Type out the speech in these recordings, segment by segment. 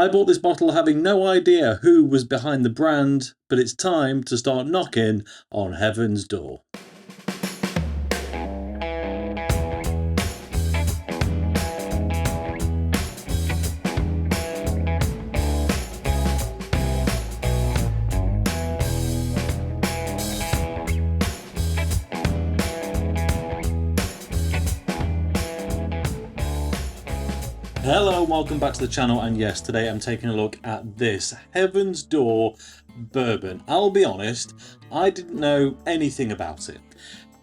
I bought this bottle having no idea who was behind the brand, but it's time to start knocking on heaven's door. Hello and welcome back to the channel, and yes, today I'm taking a look at this Heaven's Door bourbon. I'll be honest, I didn't know anything about it,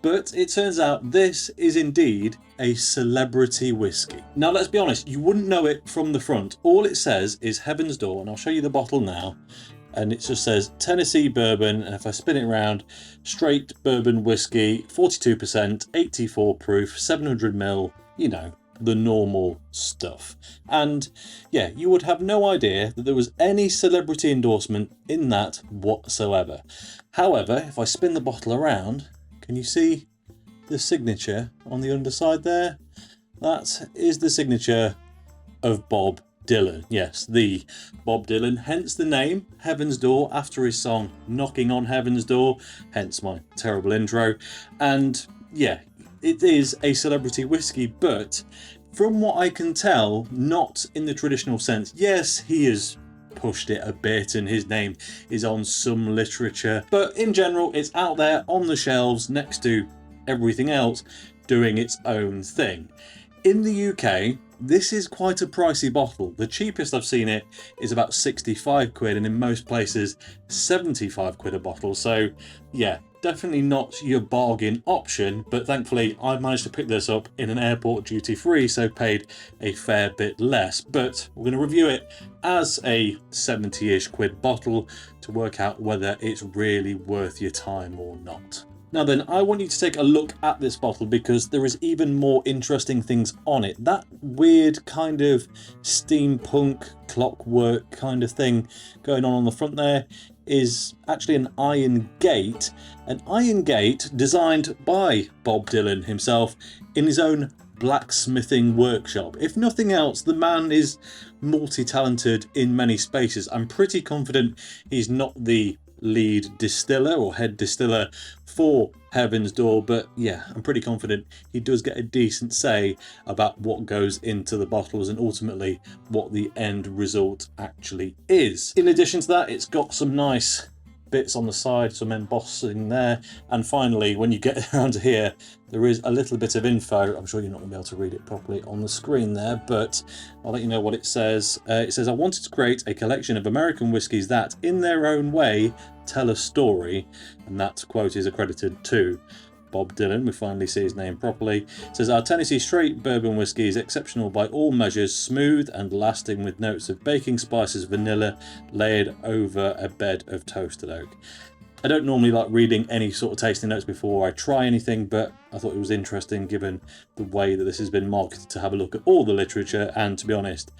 but it turns out this is indeed a celebrity whiskey. Now let's be honest, you wouldn't know it from the front. All it says is Heaven's Door, and I'll show you the bottle now, and it just says Tennessee bourbon, and if I spin it around, straight bourbon whiskey, 42%, 84 proof, 700 ml, you know, the normal stuff. And yeah, you would have no idea that there was any celebrity endorsement in that whatsoever. However, if I spin the bottle around, can you see the signature on the underside there? That is the signature of Bob Dylan. Yes, the Bob Dylan, hence the name Heaven's Door, after his song Knocking on Heaven's Door, hence my terrible intro. And yeah, it is a celebrity whiskey, but from what I can tell, not in the traditional sense. Yes, he has pushed it a bit and his name is on some literature, but in general, it's out there on the shelves next to everything else doing its own thing. In the UK, this is quite a pricey bottle. The cheapest I've seen it is about 65 quid, and in most places 75 quid a bottle. So yeah, definitely not your bargain option, but thankfully I managed to pick this up in an airport duty free, so paid a fair bit less. But we're going to review it as a 70-ish quid bottle to work out whether it's really worth your time or not. Now then, I want you to take a look at this bottle because there is even more interesting things on it. That weird kind of steampunk clockwork kind of thing going on the front there is actually an iron gate. An iron gate designed by Bob Dylan himself in his own blacksmithing workshop. If nothing else, the man is multi-talented in many spaces. I'm pretty confident he's not the lead distiller or head distiller for Heaven's Door, but yeah, I'm pretty confident he does get a decent say about what goes into the bottles and ultimately what the end result actually is. In addition to that, it's got some nice bits on the side, some embossing there, and finally when you get around to here, there is a little bit of info. I'm sure you're not going to be able to read it properly on the screen there, but I'll let you know what it says. It says, I wanted to create a collection of American whiskies that, in their own way, tell a story, and that quote is accredited to Bob Dylan. We finally see his name properly. It says, our Tennessee straight bourbon whiskey is exceptional by all measures, smooth and lasting with notes of baking spices, vanilla, layered over a bed of toasted oak. I don't normally like reading any sort of tasting notes before I try anything, but I thought it was interesting given the way that this has been marketed to have a look at all the literature, and to be honest,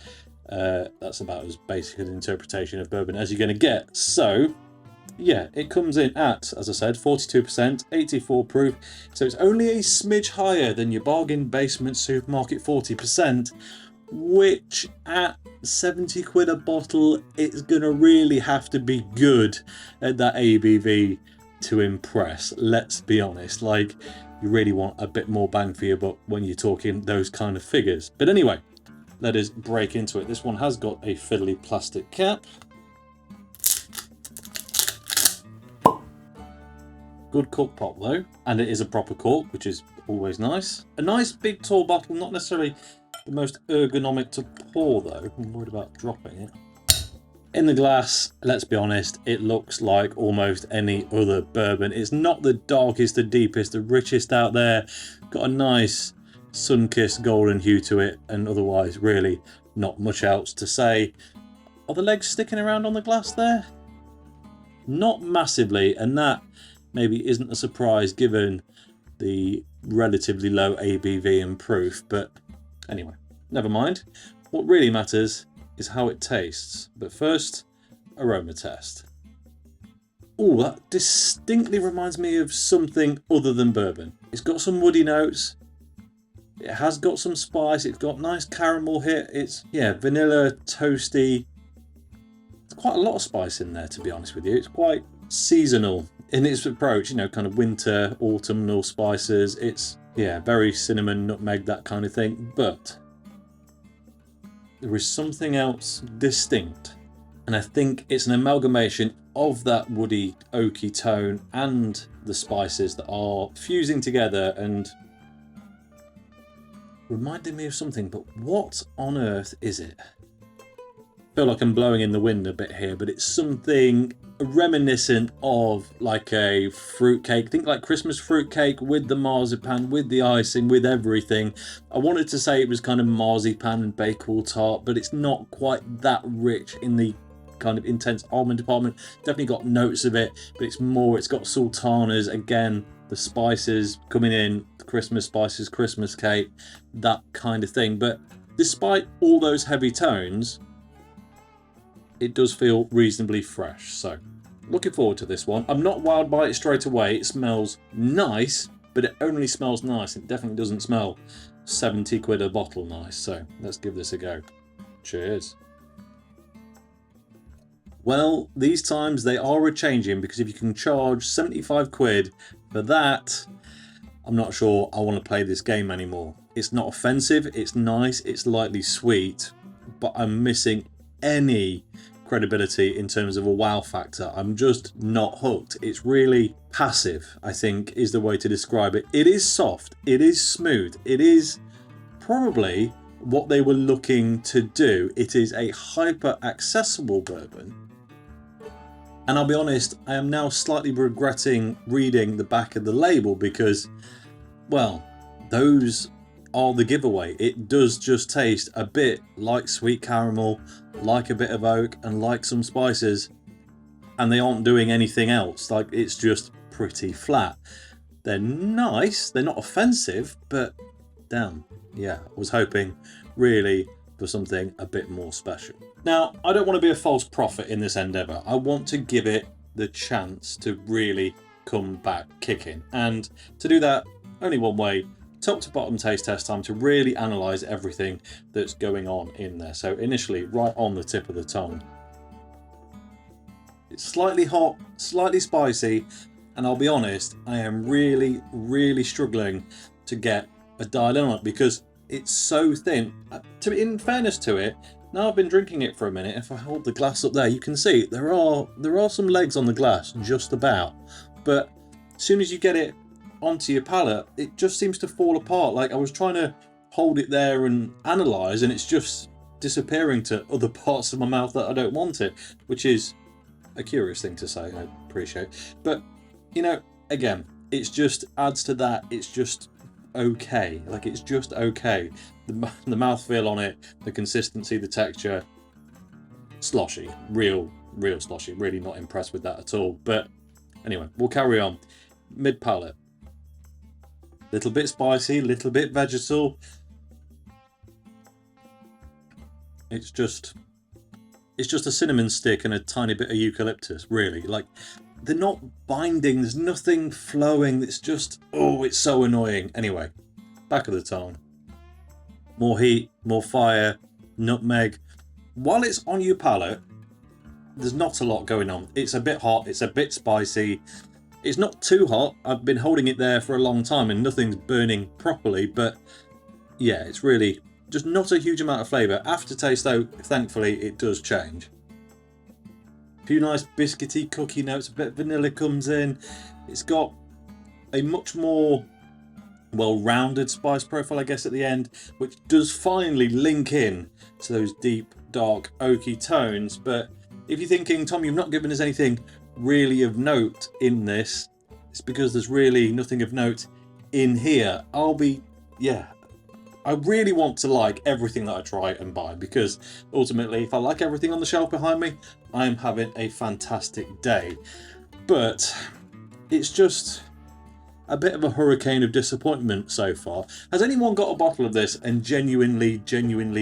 that's about as basic an interpretation of bourbon as you're going to get. So yeah, it comes in at, as I said, 42%, 84 proof, so it's only a smidge higher than your bargain basement supermarket 40%, which at 70 quid a bottle, it's gonna really have to be good at that ABV to impress. Let's be honest, like, you really want a bit more bang for your buck when you're talking those kind of figures. But anyway, let us break into it. This one has got a fiddly plastic cap. Good cork pop though, and it is a proper cork, which is always nice. A nice big tall bottle, not necessarily the most ergonomic to pour though. I'm worried about dropping it. In the glass, let's be honest, it looks like almost any other bourbon. It's not the darkest, the deepest, the richest out there. Got a nice sun-kissed golden hue to it, and otherwise really not much else to say. Are the legs sticking around on the glass there? Not massively, and that maybe isn't a surprise given the relatively low ABV and proof, but anyway, never mind. What really matters is how it tastes. But first, aroma test. Oh, that distinctly reminds me of something other than bourbon. It's got some woody notes. It has got some spice. It's got nice caramel hit. It's, yeah, vanilla, toasty, quite a lot of spice in there, to be honest with you. It's quite seasonal in its approach, you know, kind of winter, autumnal spices. It's, yeah, very cinnamon, nutmeg, that kind of thing. But there is something else distinct. And I think it's an amalgamation of that woody, oaky tone and the spices that are fusing together and reminding me of something. But what on earth is it? I feel like I'm blowing in the wind a bit here, but it's something reminiscent of like a fruitcake. Think like Christmas fruitcake with the marzipan, with the icing, with everything. I wanted to say it was kind of marzipan and bakewell tart, but it's not quite that rich in the kind of intense almond department. Definitely got notes of it, but it's more, it's got sultanas, again, the spices coming in, the Christmas spices, Christmas cake, that kind of thing. But despite all those heavy tones, it does feel reasonably fresh. So looking forward to this one. I'm not wowed by it straight away. It smells nice, but it only smells nice. It definitely doesn't smell 70 quid a bottle nice. So let's give this a go. Cheers. Well, these times they are a-changing, because if you can charge 75 quid for that, I'm not sure I want to play this game anymore. It's not offensive, it's nice, it's lightly sweet, but I'm missing any credibility in terms of a wow factor. I'm just not hooked. It's really passive, I think, is the way to describe it. It is soft, it is smooth, it is probably what they were looking to do. It is a hyper accessible bourbon. And I'll be honest, I am now slightly regretting reading the back of the label because, well, those are the giveaway. It does just taste a bit like sweet caramel, like a bit of oak, and like some spices, and they aren't doing anything else. Like, it's just pretty flat. They're nice, they're not offensive, but damn, yeah, I was hoping really for something a bit more special. Now, I don't want to be a false prophet in this endeavour. I want to give it the chance to really come back kicking. And to do that, only one way, top to bottom taste test time to really analyse everything that's going on in there. So initially, right on the tip of the tongue. It's slightly hot, slightly spicy, and I'll be honest, I am really, really struggling to get a dial in on it because it's so thin. In fairness to it, now I've been drinking it for a minute, if I hold the glass up there, you can see there are some legs on the glass, just about. But as soon as you get it onto your palate, it just seems to fall apart. Like, I was trying to hold it there and analyse, and it's just disappearing to other parts of my mouth that I don't want it, which is a curious thing to say, I appreciate. But, you know, again, it's just adds to that, it's just okay. Like, it's just okay. The mouthfeel on it, the consistency, the texture, sloshy, real sloshy. Really not impressed with that at all. But anyway, we'll carry on. Mid palate, little bit spicy, little bit vegetal. It's just a cinnamon stick and a tiny bit of eucalyptus, really. Like, they're not binding, there's nothing flowing, it's just, oh, it's so annoying. Anyway, back of the tongue. More heat, more fire, nutmeg. While it's on your palate, there's not a lot going on. It's a bit hot, it's a bit spicy. It's not too hot. I've been holding it there for a long time and nothing's burning properly, but yeah, it's really just not a huge amount of flavour. Aftertaste though, thankfully, it does change. A few nice biscuity cookie notes, a bit of vanilla comes in. It's got a much more well-rounded spice profile, I guess, at the end, which does finally link in to those deep, dark, oaky tones. But if you're thinking, Tom, you've not given us anything really of note in this, it's because there's really nothing of note in here. I really want to like everything that I try and buy, because ultimately, if I like everything on the shelf behind me, I'm having a fantastic day. But it's just a bit of a hurricane of disappointment so far. Has anyone got a bottle of this and genuinely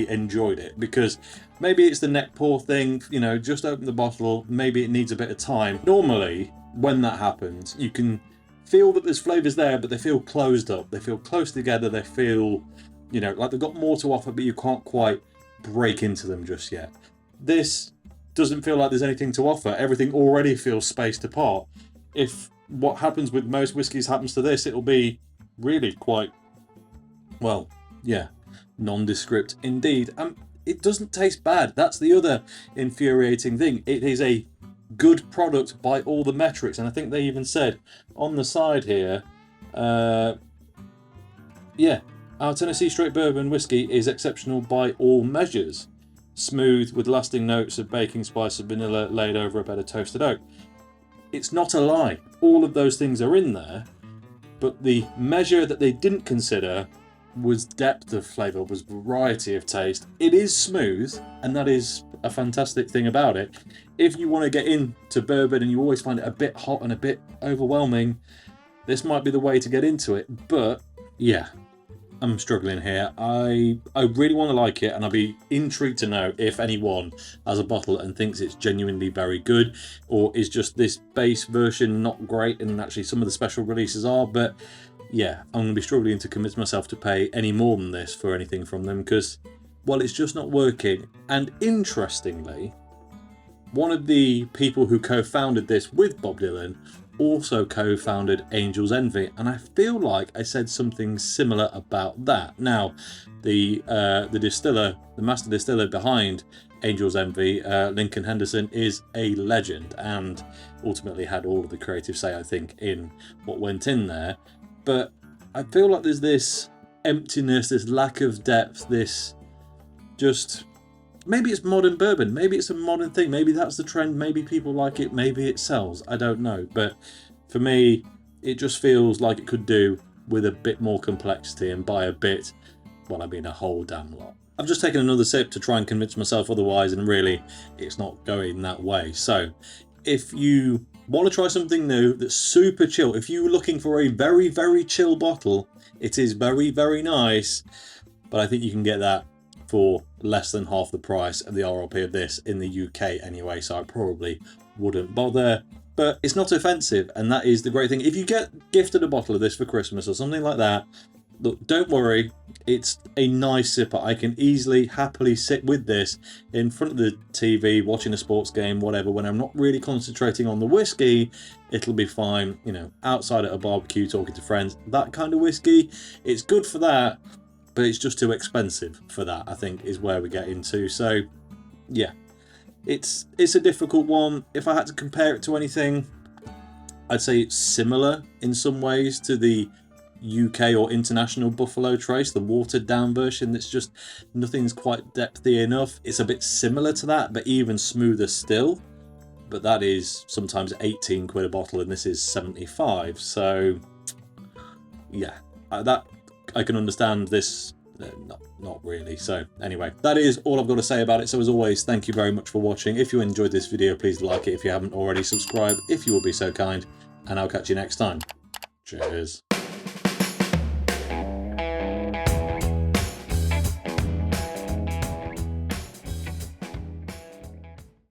enjoyed it? Because maybe it's the neck pour thing, you know, just open the bottle, maybe it needs a bit of time. Normally, when that happens, you can feel that there's flavours there, but they feel closed up. They feel close together, they feel, you know, like they've got more to offer, but you can't quite break into them just yet. This doesn't feel like there's anything to offer. Everything already feels spaced apart. If what happens with most whiskies happens to this, it'll be really quite, well, yeah, nondescript indeed. It doesn't taste bad. That's the other infuriating thing. It is a good product by all the metrics, and I think they even said on the side here, yeah, our Tennessee Straight Bourbon whiskey is exceptional by all measures. Smooth with lasting notes of baking spice and vanilla laid over a bed of toasted oak. It's not a lie. All of those things are in there, but the measure that they didn't consider was depth of flavour, was variety of taste. It is smooth, and that is a fantastic thing about it. If you want to get into bourbon and you always find it a bit hot and a bit overwhelming, this might be the way to get into it. But yeah, I'm struggling here. I really want to like it, and I'll be intrigued to know if anyone has a bottle and thinks it's genuinely very good, or is just this base version not great and actually some of the special releases are. But yeah, I'm going to be struggling to convince myself to pay any more than this for anything from them, because, well, it's just not working. And interestingly, one of the people who co-founded this with Bob Dylan also co-founded Angel's Envy, and I feel like I said something similar about that. Now, the distiller, the master distiller behind Angel's Envy, Lincoln Henderson, is a legend and ultimately had all of the creative say, I think, in what went in there. But I feel like there's this emptiness, this lack of depth, this just... Maybe it's modern bourbon, maybe it's a modern thing, maybe that's the trend, maybe people like it, maybe it sells, I don't know. But for me, it just feels like it could do with a bit more complexity, and by a bit, well, I mean a whole damn lot. I've just taken another sip to try and convince myself otherwise, and really, it's not going that way. So, if you want to try something new that's super chill, if you're looking for a very, very chill bottle, it is very, very nice, but I think you can get that for less than half the price of the RRP of this in the UK anyway, so I probably wouldn't bother. But it's not offensive, and that is the great thing. If you get gifted a bottle of this for Christmas or something like that, look, don't worry, it's a nice sipper. I can easily, happily sit with this in front of the TV, watching a sports game, whatever. When I'm not really concentrating on the whiskey, it'll be fine, you know, outside at a barbecue, talking to friends, that kind of whiskey. It's good for that, but it's just too expensive for that, I think, is where we get into. So, yeah, it's a difficult one. If I had to compare it to anything, I'd say it's similar in some ways to the UK or international Buffalo Trace, the watered down version that's just, nothing's quite depthy enough. It's a bit similar to that, but even smoother still. But that is sometimes 18 quid a bottle, and this is 75. So, yeah, that... I can understand this, not really. So anyway, that is all I've got to say about it. So as always, thank you very much for watching. If you enjoyed this video, please like it. If you haven't already, subscribe if you will be so kind, and I'll catch you next time. Cheers.